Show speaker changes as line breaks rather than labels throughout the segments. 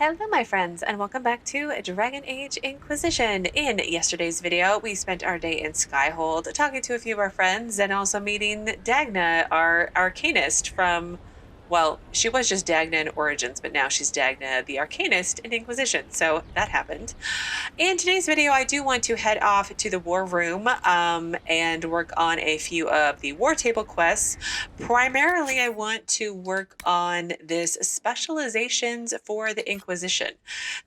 Hello my friends, and welcome back to Dragon Age Inquisition. In yesterday's video, we spent our day in Skyhold talking to a few of our friends and also meeting Dagna, our arcanist from, well, she was just Dagna in Origins, but now she's Dagna the Arcanist in Inquisition, so that happened. In today's video, I do want to head off to the war room and work on a few of the war table quests. Primarily, I want to work on this specializations for the Inquisition.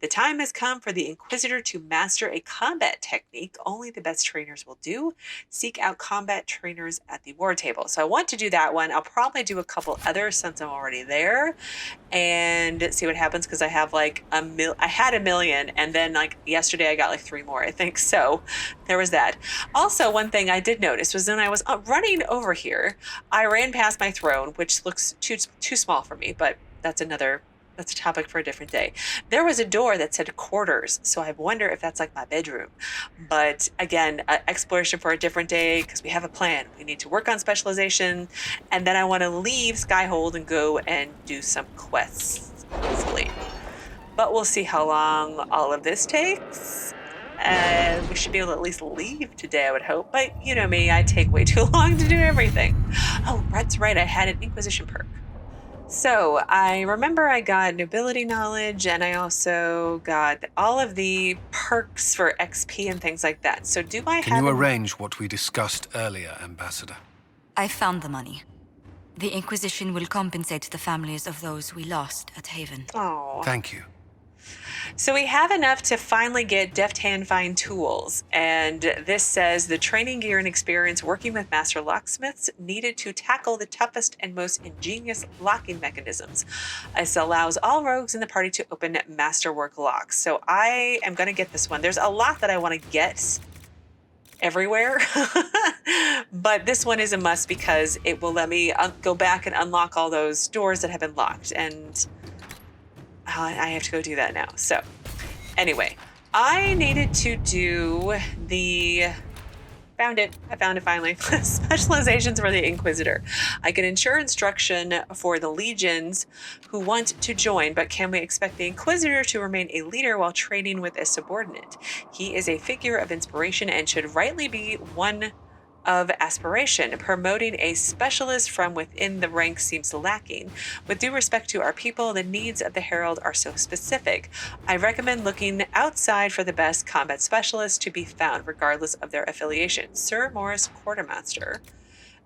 The time has come for the Inquisitor to master a combat technique only the best trainers will do. Seek out combat trainers at the war table. So I want to do that one. I'll probably do a couple others since I'm already there and see what happens, because I have like I had 1 million, and then like yesterday I got like 3 more, I think. So there was that. Also, one thing I did notice was when I was running over here, I ran past my throne, which looks too small for me, but that's a topic for a different day. There was a door that said quarters, so I wonder if that's like my bedroom. But again, exploration for a different day, because we have a plan. We need to work on specialization, and then I want to leave Skyhold and go and do some quests, hopefully. But we'll see how long all of this takes. We should be able to at least leave today, I would hope. But you know me, I take way too long to do everything. Oh, that's right, I had an Inquisition perk. So I remember I got nobility knowledge, and I also got all of the perks for XP and things like that. So do I have...
Can you arrange what we discussed earlier, Ambassador?
I found the money. The Inquisition will compensate the families of those we lost at Haven.
Oh.
Thank you.
So we have enough to finally get deft hand find tools, and this says the training gear and experience working with master locksmiths needed to tackle the toughest and most ingenious locking mechanisms. This allows all rogues in the party to open masterwork locks. So I am going to get this one. There's a lot that I want to get everywhere, but this one is a must because it will let me go back and unlock all those doors that have been locked, and I have to go do that now. So anyway, I needed to do the... I found it finally. Specializations for the Inquisitor. I can ensure instruction for the legions who want to join, but can we expect the Inquisitor to remain a leader while training with a subordinate? He is a figure of inspiration and should rightly be one of aspiration. Promoting a specialist from within the ranks seems lacking. With due respect to our people, the needs of the Herald are so specific. I recommend looking outside for the best combat specialists to be found, regardless of their affiliation. Sir Morris Quartermaster.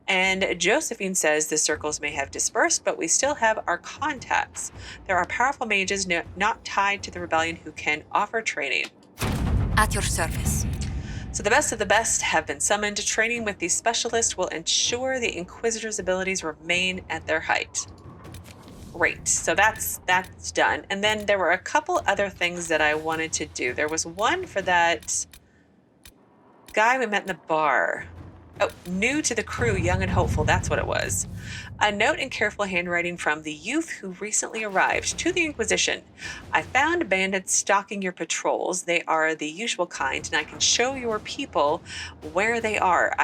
And Josephine says the circles may have dispersed, but we still have our contacts. There are powerful mages not tied to the rebellion who can offer training.
At your service.
So the best of the best have been summoned. Training with these specialists will ensure the Inquisitor's abilities remain at their height. Great, so that's done. And then there were a couple other things that I wanted to do. There was one for that guy we met in the bar. Oh, new to the crew, young and hopeful, that's what it was. A note in careful handwriting from the youth who recently arrived to the Inquisition. I found bandits stalking your patrols. They are the usual kind, and I can show your people where they are.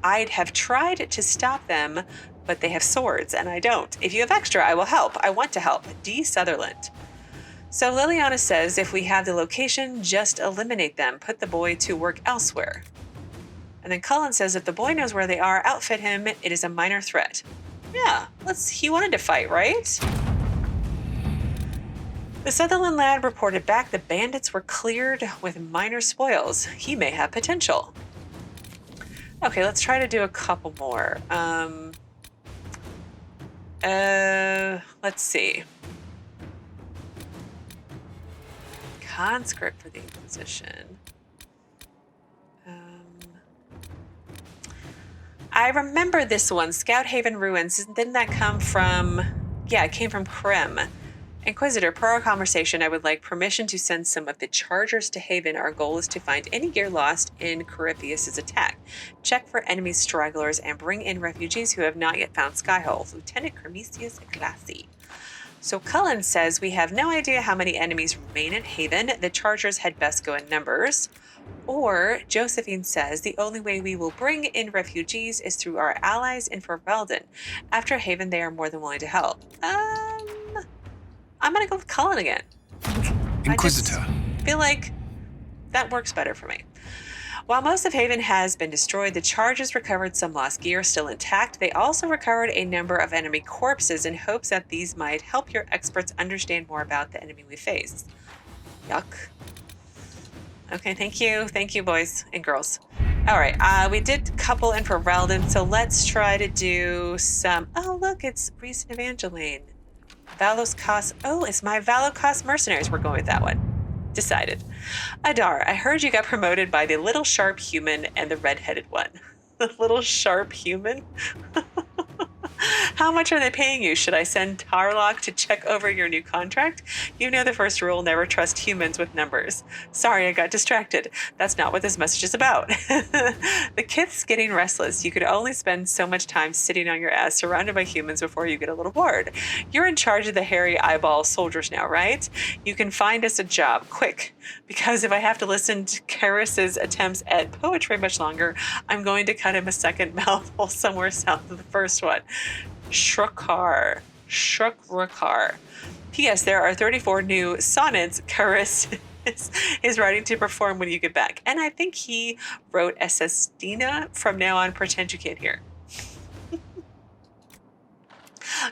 I'd have tried to stop them, but they have swords, and I don't. If you have extra, I will help. I want to help. D. Sutherland. So Leliana says if we have the location, just eliminate them. Put the boy to work elsewhere. And then Cullen says if the boy knows where they are, outfit him. It is a minor threat. Yeah, he wanted to fight, right? The Sutherland lad reported back the bandits were cleared with minor spoils. He may have potential. Okay, let's try to do a couple more. Let's see. Conscript for the Inquisition. I remember this one, Scout Haven Ruins. Didn't that come from... Yeah, it came from Crem. Inquisitor, per our conversation, I would like permission to send some of the Chargers to Haven. Our goal is to find any gear lost in Cremisius' attack. Check for enemy stragglers and bring in refugees who have not yet found Skyhold. Lieutenant Cremisius Aclassi. So Cullen says we have no idea how many enemies remain in Haven. The Chargers had best go in numbers. Or Josephine says the only way we will bring in refugees is through our allies in Fervelden. After Haven, they are more than willing to help. I'm gonna go with Cullen again.
Inquisitor.
I feel like that works better for me. While most of Haven has been destroyed, the charges recovered some lost gear still intact. They also recovered a number of enemy corpses in hopes that these might help your experts understand more about the enemy we face. Yuck. Okay, thank you. Thank you, boys and girls. All right, we did couple in for Reldon, so let's try to do some... Oh, look, it's Reese and Evangeline. Valo-Kas. Oh, it's my Valo-Kas Mercenaries. We're going with that one. Decided. Adar, I heard you got promoted by the little sharp human and the red-headed one. The little sharp human? How much are they paying you? Should I send Tarlock to check over your new contract? You know the first rule, never trust humans with numbers. Sorry, I got distracted. That's not what this message is about. The kith's getting restless. You could only spend so much time sitting on your ass surrounded by humans before you get a little bored. You're in charge of the hairy eyeball soldiers now, right? You can find us a job, quick. Because if I have to listen to Karis's attempts at poetry much longer, I'm going to cut him a second mouthful somewhere south of the first one. Shrukar. P.S. There are 34 new sonnets Karis is writing to perform when you get back. And I think he wrote Sestina. From now on, pretend you can't hear.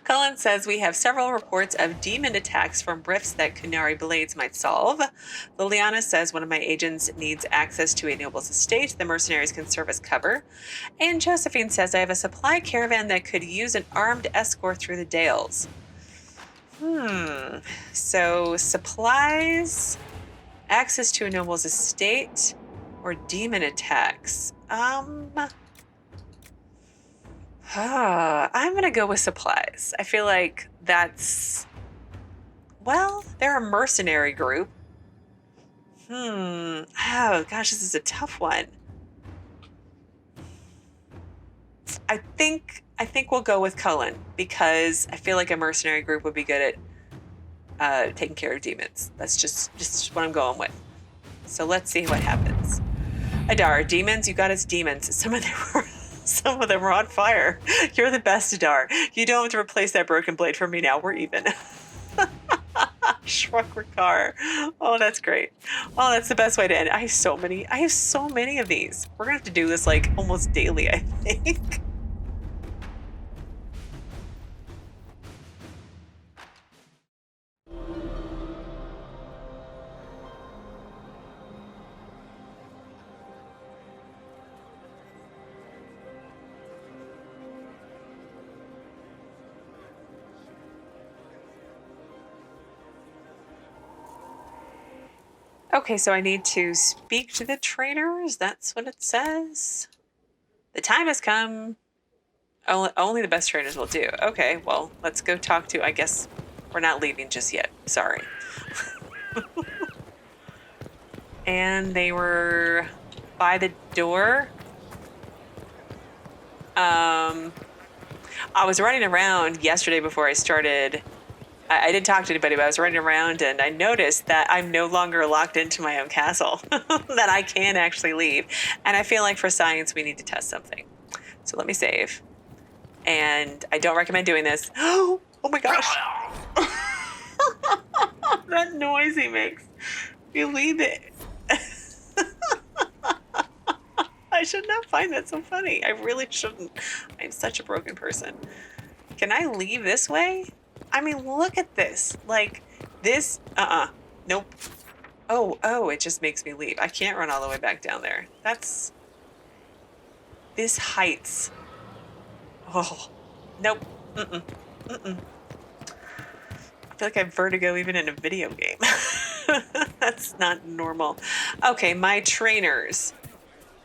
Cullen says we have several reports of demon attacks from rifts that Kunari blades might solve. Leliana says one of my agents needs access to a noble's estate. The mercenaries can serve as cover. And Josephine says I have a supply caravan that could use an armed escort through the Dales. So supplies, access to a noble's estate, or demon attacks. I'm going to go with supplies. I feel like that's... Well, they're a mercenary group. Oh, gosh, this is a tough one. I think we'll go with Cullen because I feel like a mercenary group would be good at taking care of demons. That's just what I'm going with. So let's see what happens. Adar, demons? You got us demons. Some of them were on fire. You're the best, Adar. You don't have to replace that broken blade for me now. We're even. Shrukar. Oh, that's great. Oh, that's the best way to end. I have so many of these. We're gonna have to do this like almost daily, I think. Okay, so I need to speak to the trainers. That's what it says. The time has come. Only the best trainers will do. Okay, well, let's go talk to... I guess we're not leaving just yet. Sorry. And they were by the door. I was running around yesterday before I started... I didn't talk to anybody, but I was running around and I noticed that I'm no longer locked into my own castle, that I can actually leave. And I feel like for science, we need to test something. So let me save. And I don't recommend doing this. Oh my gosh. That noise he makes. You leave it. I should not find that so funny. I really shouldn't. I'm such a broken person. Can I leave this way? I mean, look at this. Like, this, nope. Oh, it just makes me leave. I can't run all the way back down there. That's... This heights. Oh, nope. I feel like I have vertigo even in a video game. That's not normal. Okay, my trainers.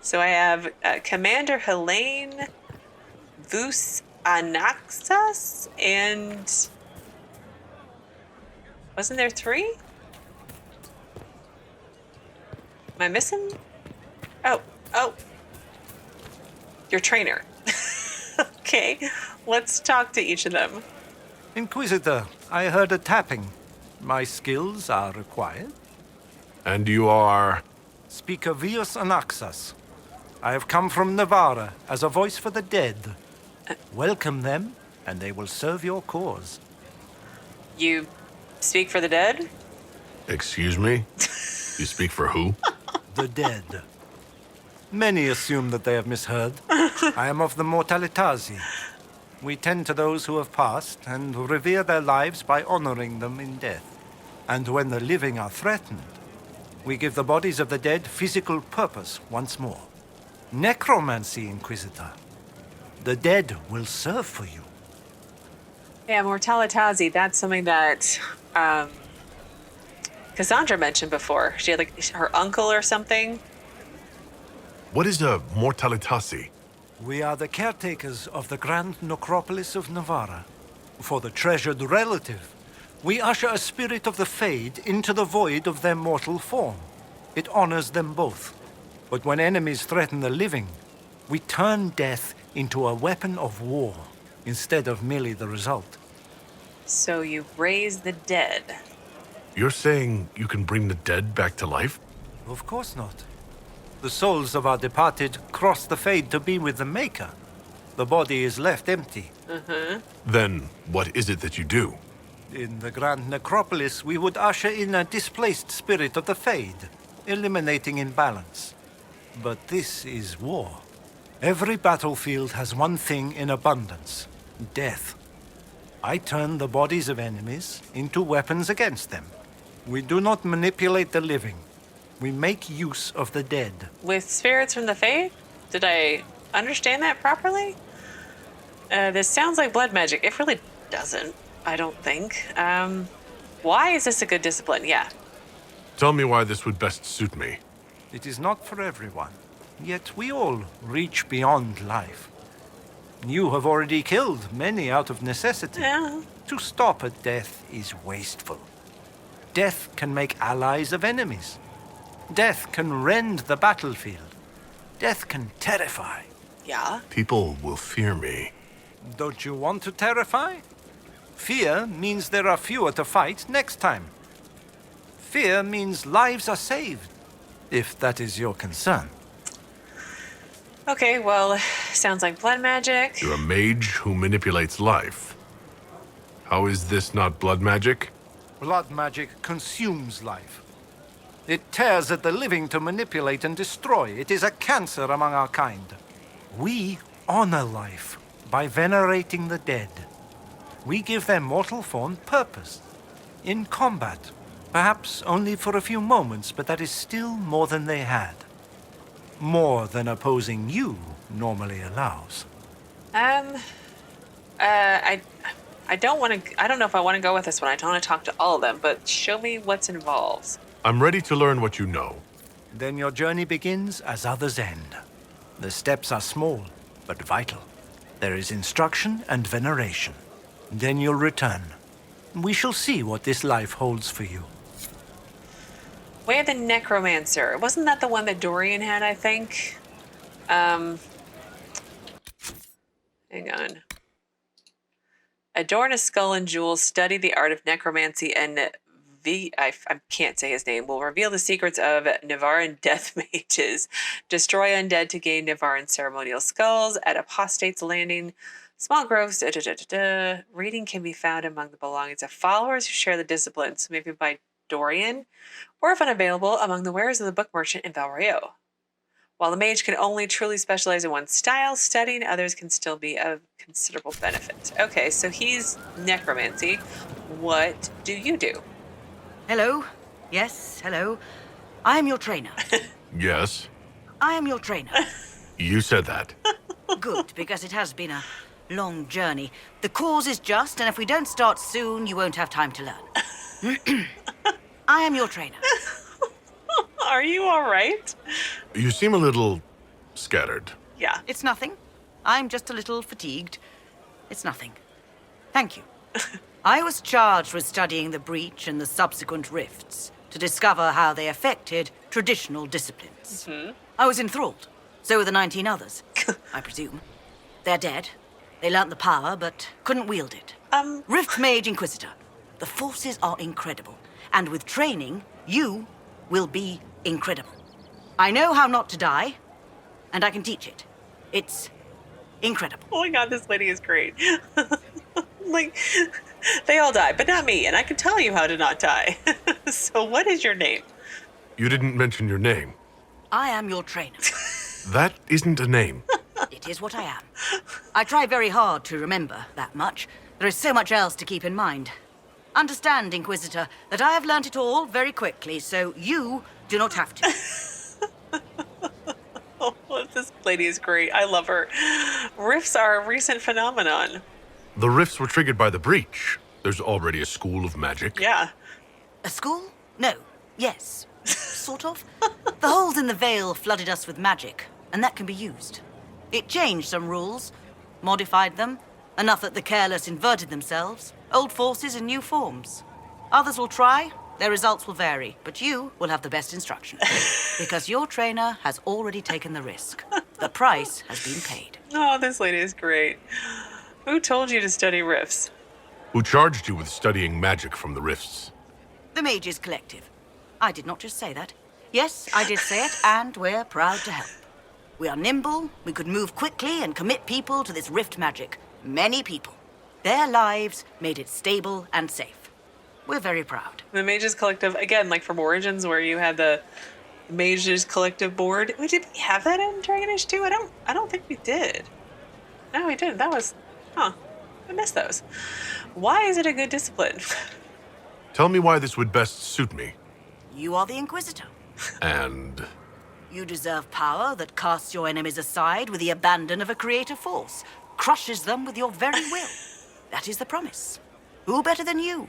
So I have Commander Helaine, Viuus, Anaxas, and... Wasn't there 3? Am I missing? Oh. Your trainer. Okay, let's talk to each of them.
Inquisitor, I heard a tapping. My skills are required.
And you are?
Speaker Viuus Anaxas. I have come from Navarra as a voice for the dead. Welcome them, and they will serve your cause.
You speak for the dead?
Excuse me? You speak for who?
The dead. Many assume that they have misheard. I am of the Mortalitasi. We tend to those who have passed and revere their lives by honoring them in death. And when the living are threatened, we give the bodies of the dead physical purpose once more. Necromancy, Inquisitor. The dead will serve for you.
Yeah, Mortalitazi, that's something that Cassandra mentioned before. She had like her uncle or something.
What is a Mortalitasi?
We are the caretakers of the grand necropolis of Navarra. For the treasured relative, we usher a spirit of the Fade into the void of their mortal form. It honors them both. But when enemies threaten the living, we turn death into a weapon of war, instead of merely the result.
So you raise the dead.
You're saying you can bring the dead back to life?
Of course not. The souls of our departed cross the Fade to be with the Maker. The body is left empty.
Then what is it that you do?
In the Grand Necropolis, we would usher in a displaced spirit of the Fade, eliminating imbalance. But this is war. Every battlefield has one thing in abundance: death. I turn the bodies of enemies into weapons against them. We do not manipulate the living. We make use of the dead.
With spirits from the Fade? Did I understand that properly? This sounds like blood magic. It really doesn't, I don't think. Why is this a good discipline? Yeah.
Tell me why this would best suit me.
It is not for everyone. Yet we all reach beyond life. You have already killed many out of necessity.
Yeah.
To stop at death is wasteful. Death can make allies of enemies. Death can rend the battlefield. Death can terrify.
Yeah.
People will fear me.
Don't you want to terrify? Fear means there are fewer to fight next time. Fear means lives are saved, if that is your concern.
Okay, well, sounds like blood magic.
You're a mage who manipulates life. How is this not blood magic?
Blood magic consumes life. It tears at the living to manipulate and destroy. It is a cancer among our kind. We honor life by venerating the dead. We give their mortal form purpose. In combat, perhaps only for a few moments, but that is still more than they had. More than opposing you normally allows.
I don't want to. I don't know if I want to go with this one. I don't want to talk to all of them, but show me what's involved.
I'm ready to learn what you know.
Then your journey begins as others end. The steps are small, but vital. There is instruction and veneration. Then you'll return. We shall see what this life holds for you.
Way of the Necromancer. Wasn't that the one that Dorian had, I think? Hang on. Adorn a skull and jewels, study the art of necromancy, and I can't say his name, will reveal the secrets of Navarran death mages. Destroy undead to gain Navarran ceremonial skulls at Apostate's Landing. Small groves, Reading can be found among the belongings of followers who share the disciplines, maybe by Dorian, or if unavailable, among the wares of the book merchant in Valrio. While the mage can only truly specialize in one style, studying others can still be of considerable benefit. Okay, so he's necromancy. What do you do?
Hello. Yes, hello. I am your trainer.
Yes,
I am your trainer.
you said that.
Good, because it has been a long journey. The cause is just, and if we don't start soon, you won't have time to learn. I am your trainer.
Are you all right?
You seem a little scattered.
Yeah.
It's nothing. I'm just a little fatigued. It's nothing. Thank you. I was charged with studying the breach and the subsequent rifts to discover how they affected traditional disciplines. I was enthralled. So were the 19 others, I presume. They're dead. They learnt the power, but couldn't wield it. Rift Mage Inquisitor. The forces are incredible. And with training, you will be incredible. I know how not to die, and I can teach it. It's incredible.
Oh my god, this lady is great. Like, They all die, but not me, and I can tell you how to not die. So what is your name?
You didn't mention your name.
I am your trainer.
That isn't a name.
It is what I am. I try very hard to remember that much. There is so much else to keep in mind. Understand, Inquisitor, that I have learnt it all very quickly, so you do not have to.
Oh, this lady is great. I love her. Rifts are a recent phenomenon.
The rifts were triggered by the breach. There's already a school of magic.
Yeah.
A school? No. Yes. Sort of. The holes in the veil flooded us with magic, and that can be used. It changed some rules, modified them, enough that the careless inverted themselves, old forces in new forms. Others will try, their results will vary, but you will have the best instruction. Because your trainer has already taken the risk. The price has been paid.
Oh, this lady is great. Who told you to study rifts?
Who charged you with studying magic from the rifts?
The Mages Collective. I did not just say that. Yes, I did say it, and we're proud to help. We are nimble, we could move quickly and commit people to this rift magic. Many people. Their lives made it stable and safe. We're very proud.
The Mages Collective, again, like from Origins, where you had the Mages Collective board. Wait, did we have that in Dragon Age 2? I don't think we did. No, we didn't. That was, I missed those. Why is it a good discipline?
Tell me why this would best suit me.
You are the Inquisitor.
And
You deserve power that casts your enemies aside with the abandon of a creative force, crushes them with your very will. That is the promise. Who better than you?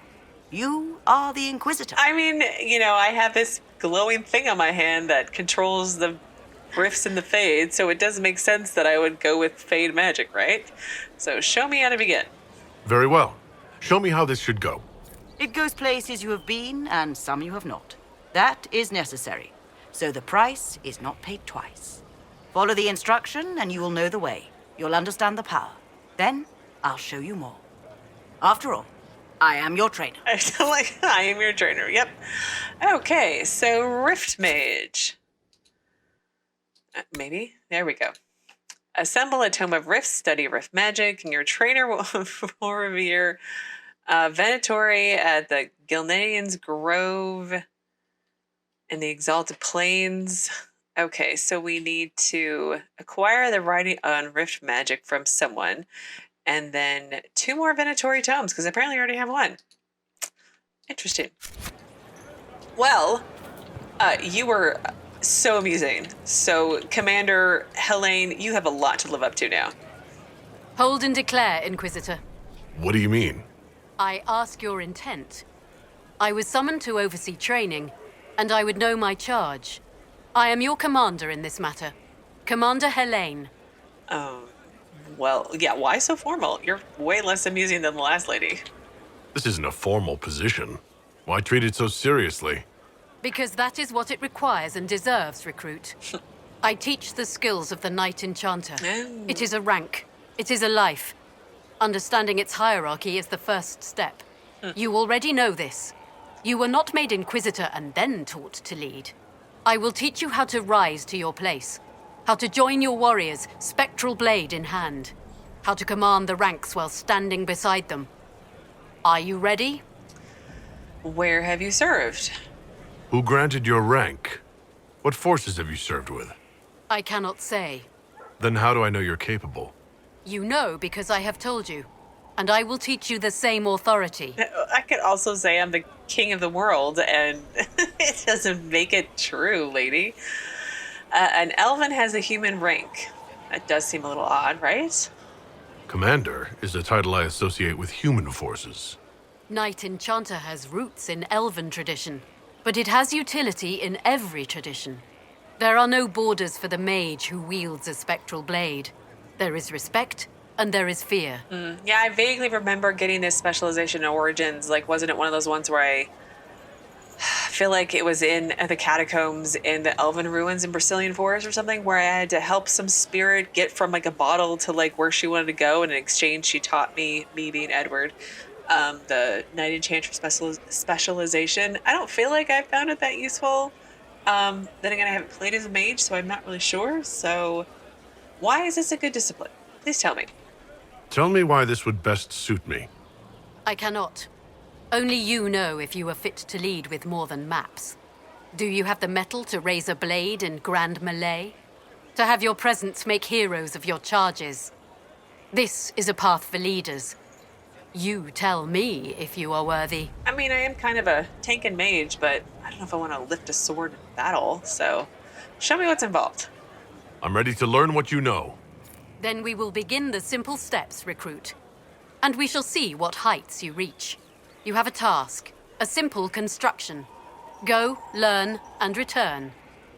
You are the Inquisitor.
I mean, I have this glowing thing on my hand that controls the rifts and the fade, so it does make sense that I would go with fade magic, right? So show me how to begin.
very well. Show me how this should go.
It goes places you have been and some you have not. That is necessary. So the price is not paid twice. Follow the instruction and you will know the way. You'll understand the power. Then I'll show you more. After all, I am your trainer.
I am your trainer, yep. Okay, so Rift Mage. Maybe? There we go. Assemble a Tome of Rifts, study Rift Magic, and your trainer will revere Venatory at the Gilnean's Grove in the Exalted Plains. Okay, so we need to acquire the writing on Rift Magic from someone, and then 2 more Venatory tomes, because apparently I already have 1. Interesting. Well, you were so amusing. So, Commander Helaine, you have a lot to live up to now.
Hold and declare, Inquisitor.
What do you mean?
I ask your intent. I was summoned to oversee training, and I would know my charge. I am your commander in this matter. Commander Helaine.
Well, yeah, why so formal? You're way less amusing than the last lady.
This isn't a formal position. Why treat it so seriously?
Because that is what it requires and deserves, recruit. I teach the skills of the Knight-Enchanter.
Oh.
It is a rank. It is a life. Understanding its hierarchy is the first step. You already know this. You were not made Inquisitor and then taught to lead. I will teach you how to rise to your place. How to join your warriors, spectral blade in hand. How to command the ranks while standing beside them. Are you ready?
Where have you served?
Who granted your rank? What forces have you served with?
I cannot say.
Then how do I know you're capable?
You know because I have told you. And I will teach you the same authority.
I could also say I'm the king of the world, and it doesn't make it true, lady. An elven has a human rank. That does seem a little odd, right?
Commander is a title I associate with human forces.
Knight-Enchanter has roots in elven tradition, but it has utility in every tradition. There are no borders for the mage who wields a spectral blade. There is respect, and there is fear.
Yeah, I vaguely remember getting this specialization in Origins. Like, wasn't it one of those ones where I feel like it was in the catacombs in the Elven ruins in Brazilian Forest or something, where I had to help some spirit get from like a bottle to like where she wanted to go, and in exchange she taught me being Edward, the Knight-Enchanter specialization. I don't feel like I found it that useful. Then again, I haven't played as a mage, so I'm not really sure. So why is this a good discipline? Please tell me.
Tell me why this would best suit me.
I cannot. Only you know if you are fit to lead with more than maps. Do you have the mettle to raise a blade in grand melee? To have your presence make heroes of your charges? This is a path for leaders. You tell me if you are worthy.
I mean, I am kind of a tank and mage, but I don't know if I want to lift a sword in battle, so show me what's involved.
I'm ready to learn what you know.
Then we will begin the simple steps, recruit. And we shall see what heights you reach. You have a task, a simple construction. Go, learn, and return.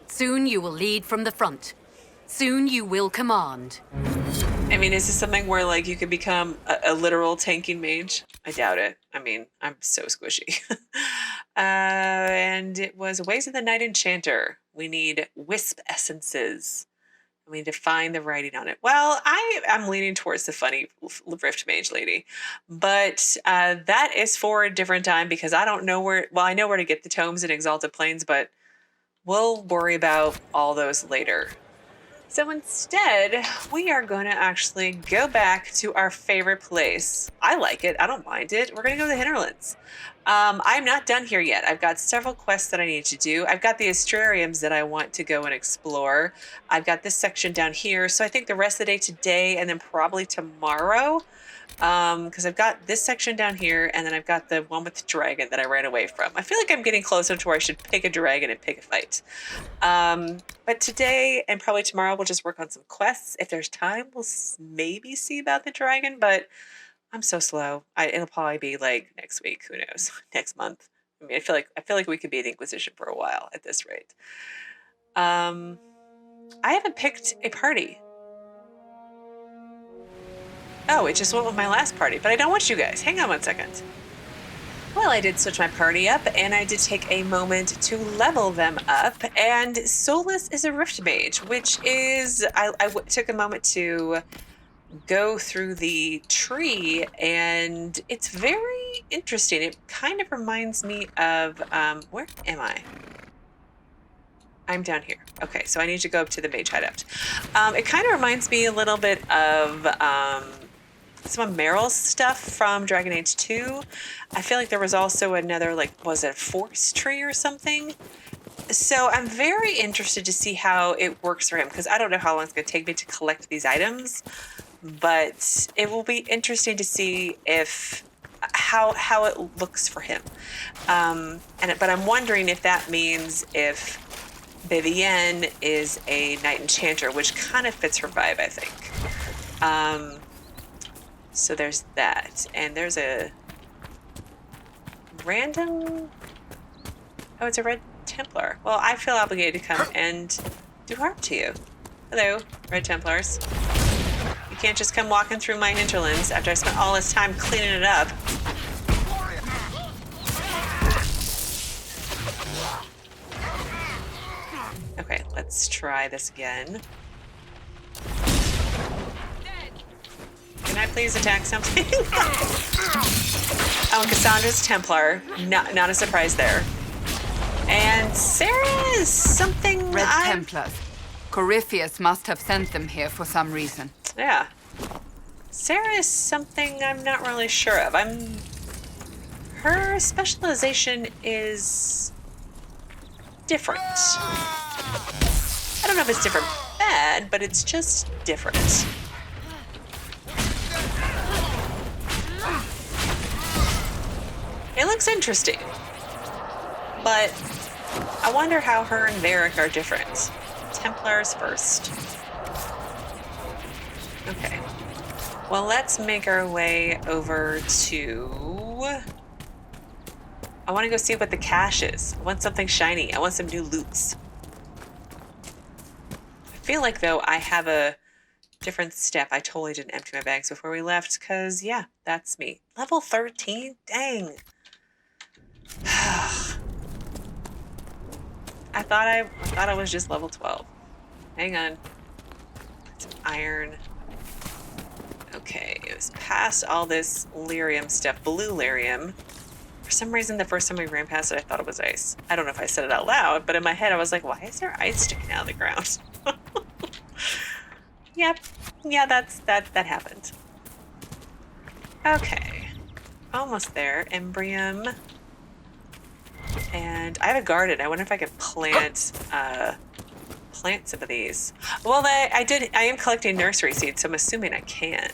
Soon you will lead from the front. Soon you will command.
I mean, is this something where, like, you could become a literal tanking mage? I doubt it. I mean, I'm so squishy. And it was Ways of the Knight-Enchanter. We need wisp essences. We need to find the writing on it. Well, I'm leaning towards the funny Rift Mage lady. But that is for a different time because I don't know where... Well, I know where to get the tomes in Exalted Plains, but we'll worry about all those later. So instead, we are going to actually go back to our favorite place. I like it. I don't mind it. We're going to go to the Hinterlands. I'm not done here yet. I've got several quests that I need to do. I've got the Astrariums that I want to go and explore. I've got this section down here. So I think the rest of the day today and then probably tomorrow, because I've got this section down here and then I've got the one with the dragon that I ran away from. I feel like I'm getting closer to where I should pick a dragon and pick a fight. But today and probably tomorrow we'll just work on some quests. If there's time, we'll maybe see about the dragon, but I'm so slow. It'll probably be like next week. Who knows? Next month. I mean, I feel like we could be the Inquisition for a while at this rate. I haven't picked a party. Oh, it just went with my last party, but I don't want you guys. Hang on one second. Well, I did switch my party up, and I did take a moment to level them up, and Solas is a Rift Mage, which is... I took a moment to go through the tree, and it's very interesting. It kind of reminds me of... where am I? I'm down here. Okay, so I need to go up to the Mage hideout. It kind of reminds me a little bit of... some of Meryl's stuff from Dragon Age 2. I feel like there was also another, like, was it a forest tree or something? So I'm very interested to see how it works for him, because I don't know how long it's going to take me to collect these items, but it will be interesting to see if how it looks for him. But I'm wondering if that means if Vivienne is a Knight-Enchanter, which kind of fits her vibe, I think. So there's that. And there's a random... Oh, it's a Red Templar. Well, I feel obligated to come and do harm to you. Hello, Red Templars. You can't just come walking through my hinterlands after I spent all this time cleaning it up. Okay, let's try this again. Can I please attack something? Oh, and Cassandra's Templar. Not a surprise there. And Sera is something...
Red Templars. Corypheus must have sent them here for some reason.
Yeah. Sera is something I'm not really sure of. Her specialization is different. I don't know if it's different bad, but it's just different. It looks interesting, but I wonder how her and Varric are different. Templars first. Okay. Well, let's make our way over to... I want to go see what the cache is. I want something shiny. I want some new loots. I feel like, though, I have a different step. I totally didn't empty my bags before we left, because, yeah, that's me. Level 13? Dang. I thought I was just level 12. Hang on. Some iron. Okay, it was past all this lyrium stuff. Blue lyrium. For some reason, the first time we ran past it, I thought it was ice. I don't know if I said it out loud, but in my head, I was like, why is there ice sticking out of the ground? Yep. Yeah, that happened. Okay. almost there. Embrium. And I have a garden. I wonder if I can plant some of these. Well, I am collecting nursery seeds, so I'm assuming I can.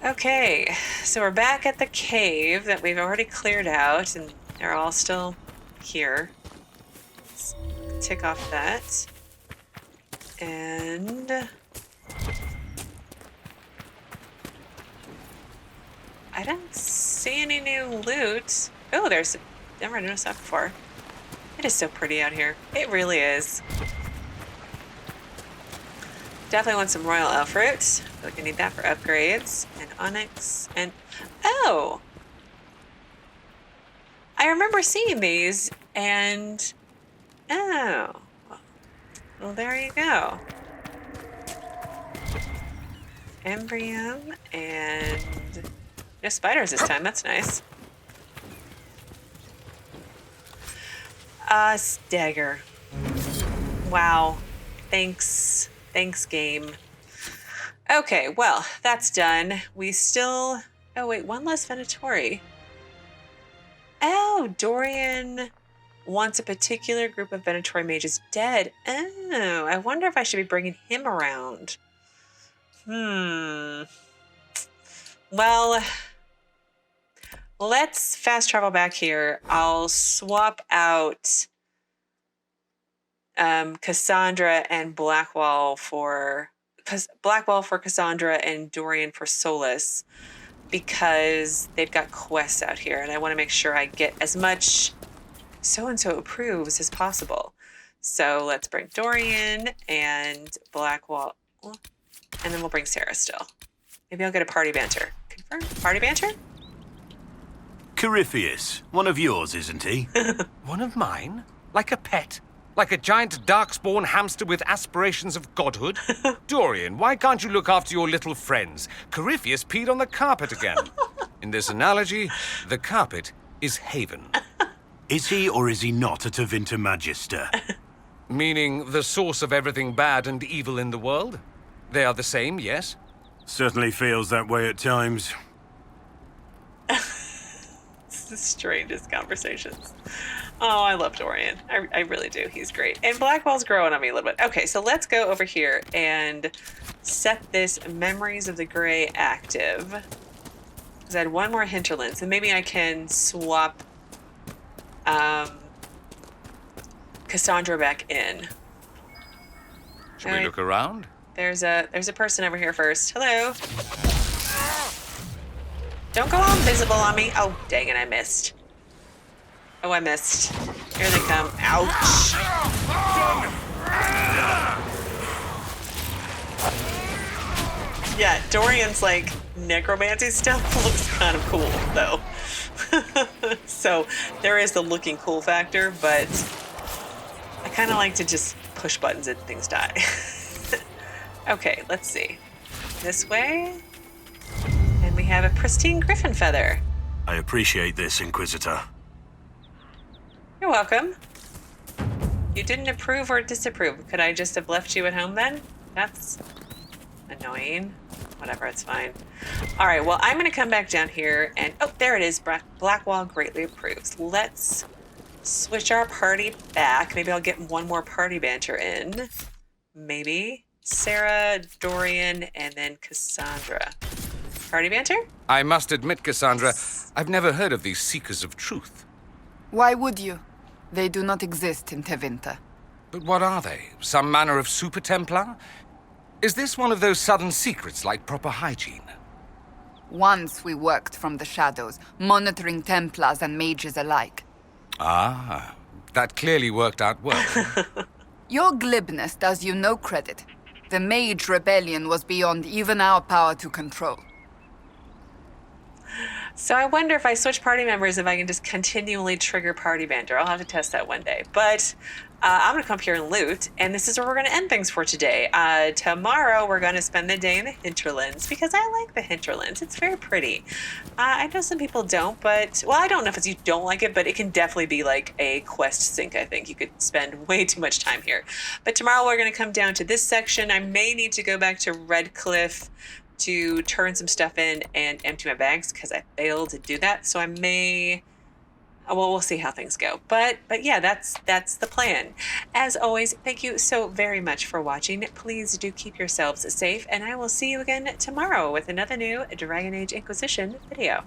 Okay, so we're back at the cave that we've already cleared out, and they're all still here. Let's tick off that. And I don't see any new loot. Oh, there's... Never noticed that before. It is so pretty out here. It really is. Definitely want some royal elf fruit. I feel like I need that for upgrades. And onyx. And... Oh! I remember seeing these, and... Oh. Well, there you go. Embrium and... No spiders this time. That's nice. Stagger. Wow. Thanks. Thanks, game. Okay, well, that's done. We still... Oh, wait, one less Venatori. Oh, Dorian wants a particular group of Venatori mages dead. Oh, I wonder if I should be bringing him around. Well, let's fast travel back here. I'll swap out Cassandra and Blackwall for Cassandra and Dorian for Solas, because they've got quests out here, and I want to make sure I get as much so-and-so approves as possible. So let's bring Dorian and Blackwall, and then we'll bring Sera still. Maybe I'll get a party banter. Confirm? Party banter?
Cremisius, one of yours, isn't he?
One of mine? Like a pet? Like a giant darkspawn hamster with aspirations of godhood? Dorian, why can't you look after your little friends? Cremisius peed on the carpet again. In this analogy, the carpet is Haven.
Is he or is he not a Tevinter Magister?
Meaning the source of everything bad and evil in the world? They are the same, yes?
Certainly feels that way at times.
It's the strangest conversations. Oh, I love Dorian. I really do. He's great. And Blackwall's growing on me a little bit. Okay, so let's go over here and set this Memories of the Grey active. Because I had one more Hinterlands, and maybe I can swap Cassandra back in.
Should we look around?
There's a person over here first. Hello. Don't go all invisible on me. Oh, dang it, I missed. Oh, I missed. Here they come. Ouch. Yeah, Dorian's like necromancy stuff looks kind of cool though. So there is the looking cool factor, but I kind of like to just push buttons and things die. Okay, let's see. This way. And we have a pristine griffin feather.
I appreciate this, Inquisitor.
You're welcome. You didn't approve or disapprove. Could I just have left you at home then? That's annoying. Whatever, it's fine. All right, well, I'm going to come back down here and... Oh, there it is. Blackwall greatly approves. Let's switch our party back. Maybe I'll get one more party banter in. Maybe. Sera, Dorian, and then Cassandra. Party banter?
I must admit, Cassandra, I've never heard of these Seekers of Truth.
Why would you? They do not exist in Tevinter.
But what are they? Some manner of super Templar? Is this one of those sudden secrets like proper hygiene?
Once we worked from the shadows, monitoring Templars and mages alike.
Ah, that clearly worked out well.
Your glibness does you no credit. The Mage rebellion was beyond even our power to control.
So I wonder if I switch party members, if I can just continually trigger party banter. I'll have to test that one day. But I'm going to come up here and loot, and this is where we're going to end things for today. Tomorrow, we're going to spend the day in the Hinterlands, because I like the Hinterlands. It's very pretty. I know some people don't, but... Well, I don't know if it's you don't like it, but it can definitely be like a quest sink, I think. You could spend way too much time here. But tomorrow, we're going to come down to this section. I may need to go back to Redcliffe to turn some stuff in and empty my bags because I failed to do that. So I may, well, we'll see how things go. But yeah, that's the plan. As always, thank you so very much for watching. Please do keep yourselves safe, and I will see you again tomorrow with another new Dragon Age Inquisition video.